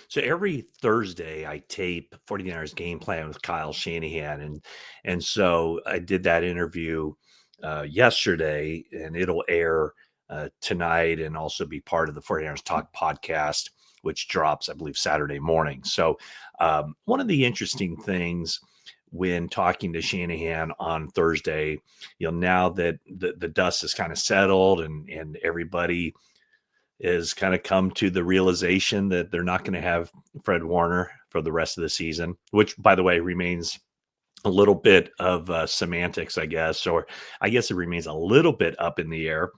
So every Thursday, I tape 49ers game plan with Kyle Shanahan, and so I did that interview yesterday, and it'll air tonight, and also be part of the 49ers Talk podcast, which drops, I believe, Saturday morning. So one of the interesting things when talking to Shanahan on Thursday, now that the dust is kind of settled and everybody is kind of come to the realization that they're not going to have Fred Warner for the rest of the season, which, by the way, remains a little bit of semantics, I guess, or I guess it remains a little bit up in the air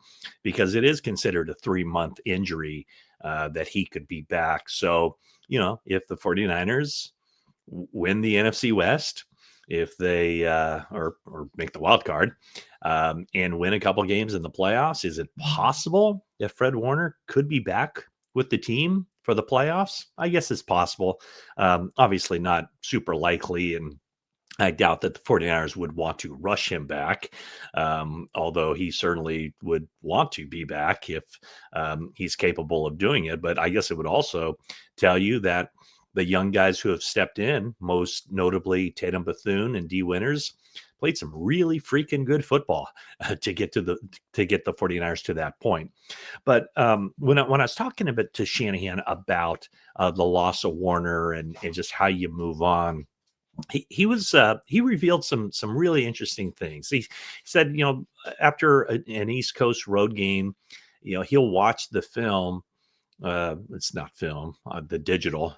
because it is considered a 3-month injury that he could be back. So, if the 49ers win the NFC West, if they or make the wild card and win a couple games in the playoffs, is it possible that Fred Warner could be back with the team for the playoffs? I guess it's possible. Obviously not super likely, and I doubt that the 49ers would want to rush him back, although he certainly would want to be back if he's capable of doing it. But I guess it would also tell you that the young guys who have stepped in, most notably Tatum Bethune and D Winters, played some really freaking good football to get the 49ers to that point. But when I was talking a bit to Shanahan about the loss of Warner and just how you move on, he revealed some really interesting things. He said, after an East Coast road game, he'll watch the film. It's not film, the digital.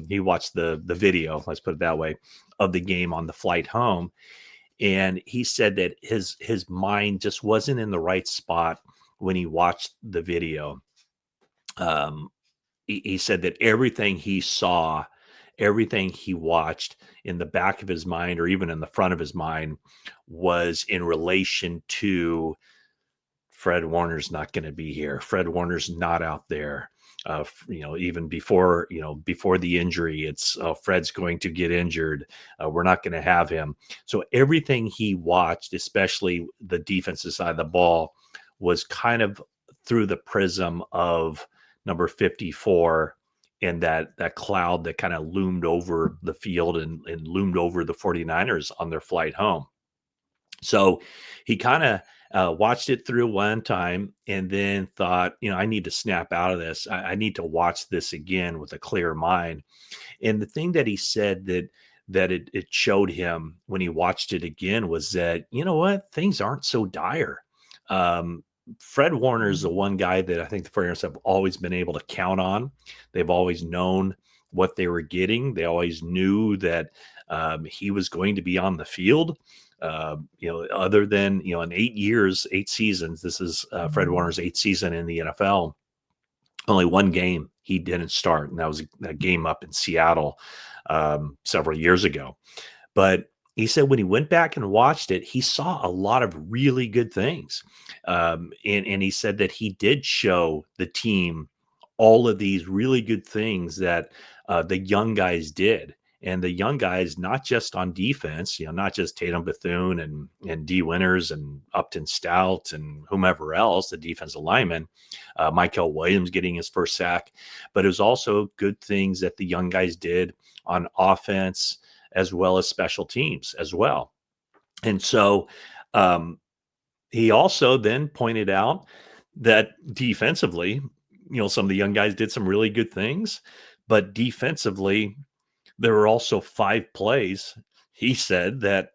He watched the video, let's put it that way, of the game on the flight home, and he said that his mind just wasn't in the right spot when he watched the video. Um, he said that everything he saw, everything he watched in the back of his mind or even in the front of his mind was in relation to Fred Warner's not going to be here. Fred Warner's not out there. Even before the injury, it's Fred's going to get injured. We're not going to have him. So everything he watched, especially the defensive side of the ball, was kind of through the prism of number 54 and that cloud that kind of loomed over the field and loomed over the 49ers on their flight home. So he kind of watched it through one time and then thought, I need to snap out of this. I need to watch this again with a clear mind. And the thing that he said that it showed him when he watched it again was that, what, things aren't so dire. Fred Warner is the one guy that I think the 49ers have always been able to count on. They've always known what they were getting. They always knew that he was going to be on the field. Other than, in 8 years, 8 seasons, this is Fred Warner's 8th season in the NFL. Only one game he didn't start, and that was a game up in Seattle several years ago. But he said when he went back and watched it, he saw a lot of really good things. And he said that he did show the team all of these really good things that the young guys did. And the young guys, not just on defense, not just Tatum Bethune and D Winters and Upton Stout and whomever else, the defensive lineman, Michael Williams getting his first sack, but it was also good things that the young guys did on offense as well as special teams as well. And so he also then pointed out that defensively, some of the young guys did some really good things, but defensively, there were also 5 plays, he said, that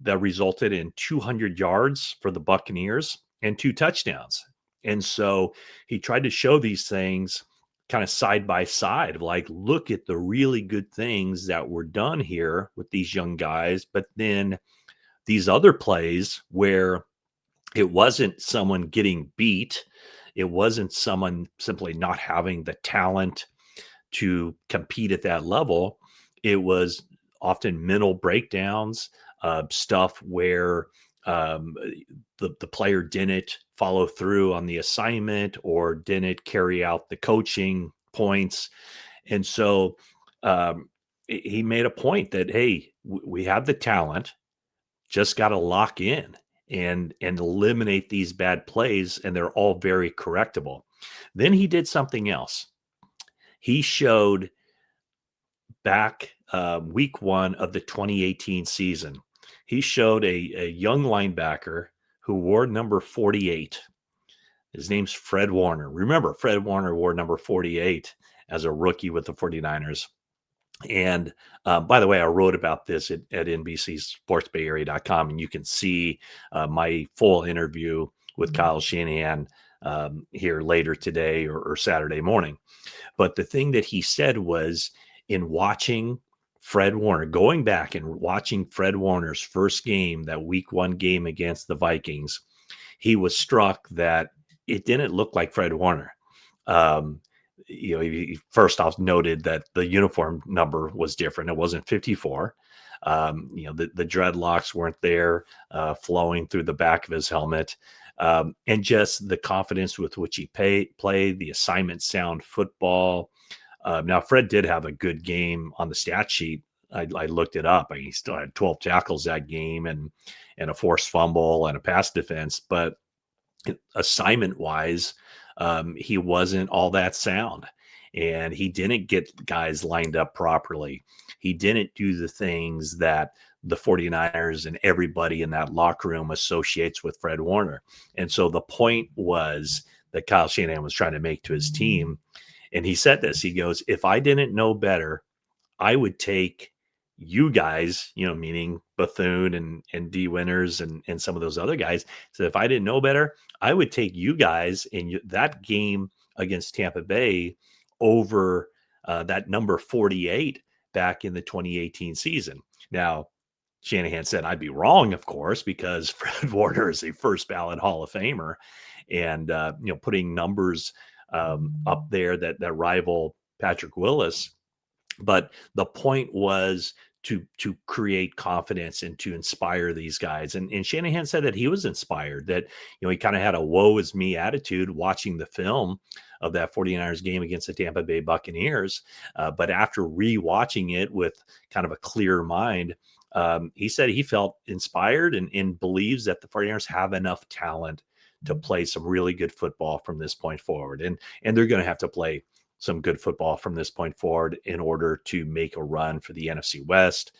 resulted in 200 yards for the Buccaneers and 2 touchdowns. And so he tried to show these things kind of side by side of like, look at the really good things that were done here with these young guys. But then these other plays where it wasn't someone getting beat, it wasn't someone simply not having the talent to compete at that level. It was often mental breakdowns, stuff where the player didn't follow through on the assignment or didn't carry out the coaching points. And so he made a point that, hey, we have the talent, just got to lock in and eliminate these bad plays, and they're all very correctable. Then he did something else. He showed back week 1 of the 2018 season. He showed a young linebacker who wore number 48. His name's Fred Warner. Remember, Fred Warner wore number 48 as a rookie with the 49ers. And by the way, I wrote about this at NBCSportsBayArea.com, and you can see my full interview with Kyle Shanahan here later today or Saturday morning. But the thing that he said was, in watching Fred Warner, going back and watching Fred Warner's first game, that week 1 game against the Vikings, he was struck that it didn't look like Fred Warner. He first off noted that the uniform number was different. It wasn't 54. The dreadlocks weren't there, flowing through the back of his helmet. And just the confidence with which he played, the assignment sound football. Now, Fred did have a good game on the stat sheet. I looked it up. He still had 12 tackles that game and a forced fumble and a pass defense. But assignment-wise, he wasn't all that sound. And he didn't get guys lined up properly. He didn't do the things that the 49ers and everybody in that locker room associates with Fred Warner. And so the point was that Kyle Shanahan was trying to make to his team. And he said this, he goes, if I didn't know better, I would take you guys, meaning Bethune and D Winters and some of those other guys. So if I didn't know better, I would take you guys in that game against Tampa Bay over that number 48 back in the 2018 season. Now, Shanahan said I'd be wrong, of course, because Fred Warner is a first ballot Hall of Famer, and putting numbers up there that rival Patrick Willis. But the point was to create confidence and to inspire these guys. And Shanahan said that he was inspired, that he kind of had a woe is me attitude watching the film of that 49ers game against the Tampa Bay Buccaneers. But after re-watching it with kind of a clear mind, he said he felt inspired and believes that the 49ers have enough talent to play some really good football from this point forward. And they're going to have to play some good football from this point forward in order to make a run for the NFC West,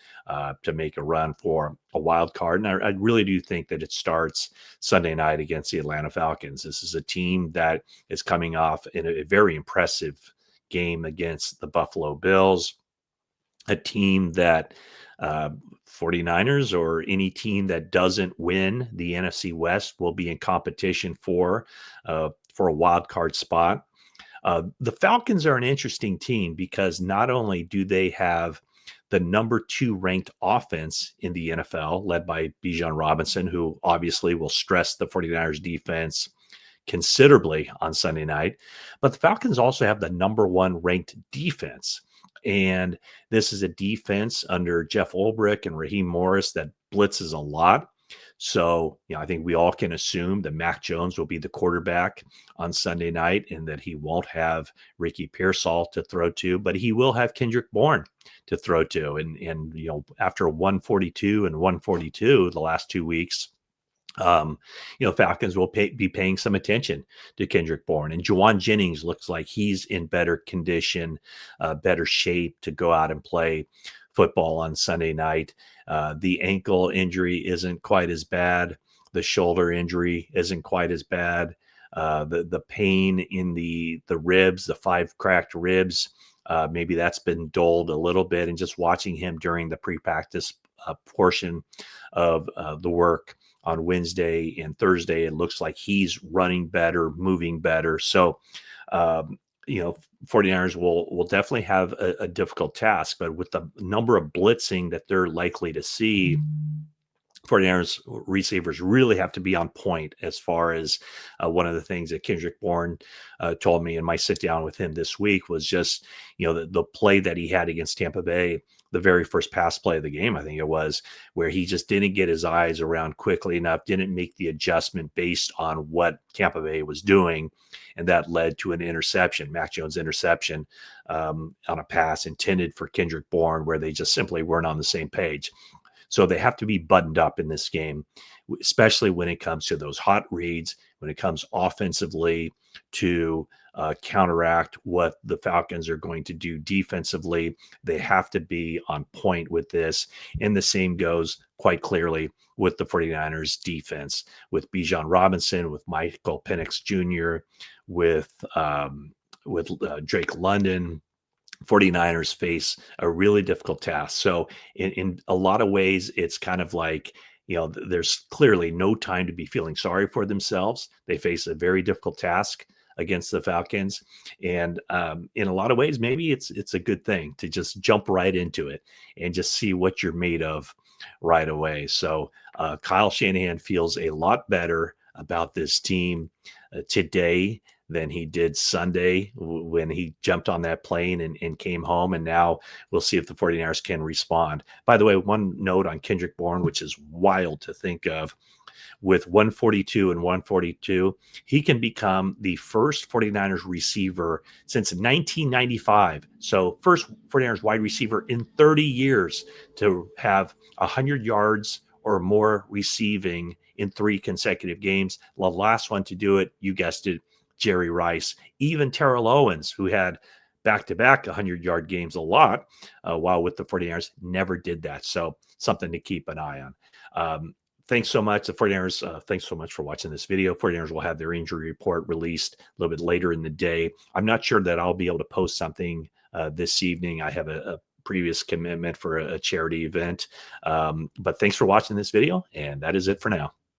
to make a run for a wild card. And I really do think that it starts Sunday night against the Atlanta Falcons. This is a team that is coming off in a very impressive game against the Buffalo Bills, a team that 49ers or any team that doesn't win the NFC West will be in competition for a wild card spot. The Falcons are an interesting team because not only do they have the number 2 ranked offense in the NFL, led by Bijan Robinson, who obviously will stress the 49ers defense considerably on Sunday night, but the Falcons also have the number 1 ranked defense. And this is a defense under Jeff Ulbrich and Raheem Morris that blitzes a lot. So, I think we all can assume that Mac Jones will be the quarterback on Sunday night and that he won't have Ricky Pearsall to throw to, but he will have Kendrick Bourne to throw to. And after 142 and 142 the last 2 weeks, Falcons will be paying some attention to Kendrick Bourne, and Juwan Jennings looks like he's in better condition, better shape to go out and play football on Sunday night. The ankle injury isn't quite as bad. The shoulder injury isn't quite as bad. The pain in the ribs, the 5 cracked ribs, maybe that's been dulled a little bit. And just watching him during the pre-practice portion of the work on Wednesday and Thursday, it looks like he's running better, moving better. So, 49ers will definitely have a difficult task, but with the number of blitzing that they're likely to see, 49ers receivers really have to be on point as far as one of the things that Kendrick Bourne told me in my sit down with him this week was just, the play that he had against Tampa Bay, the very first pass play of the game, I think it was, where he just didn't get his eyes around quickly enough, didn't make the adjustment based on what Tampa Bay was doing. And that led to an interception, Mac Jones interception, on a pass intended for Kendrick Bourne, where they just simply weren't on the same page. So they have to be buttoned up in this game, especially when it comes to those hot reads, when it comes offensively to counteract what the Falcons are going to do defensively. They have to be on point with this. And the same goes quite clearly with the 49ers defense, with Bijan Robinson, with Michael Penix Jr., with Drake London. 49ers face a really difficult task. So in a lot of ways, it's kind of like, there's clearly no time to be feeling sorry for themselves. They face a very difficult task against the Falcons. And in a lot of ways, maybe it's a good thing to just jump right into it and just see what you're made of right away. So Kyle Shanahan feels a lot better about this team today than he did Sunday when he jumped on that plane and came home. And now we'll see if the 49ers can respond. By the way, one note on Kendrick Bourne, which is wild to think of. With 142 and 142, he can become the first 49ers receiver since 1995. So first 49ers wide receiver in 30 years to have 100 yards or more receiving in 3 consecutive games. The last one to do it, you guessed it, Jerry Rice. Even Terrell Owens, who had back-to-back 100-yard games a lot while with the 49ers, never did that. So something to keep an eye on. Thanks so much. The 49ers, thanks so much for watching this video. 49ers will have their injury report released a little bit later in the day. I'm not sure that I'll be able to post something this evening. I have a previous commitment for a charity event. But thanks for watching this video, and that is it for now.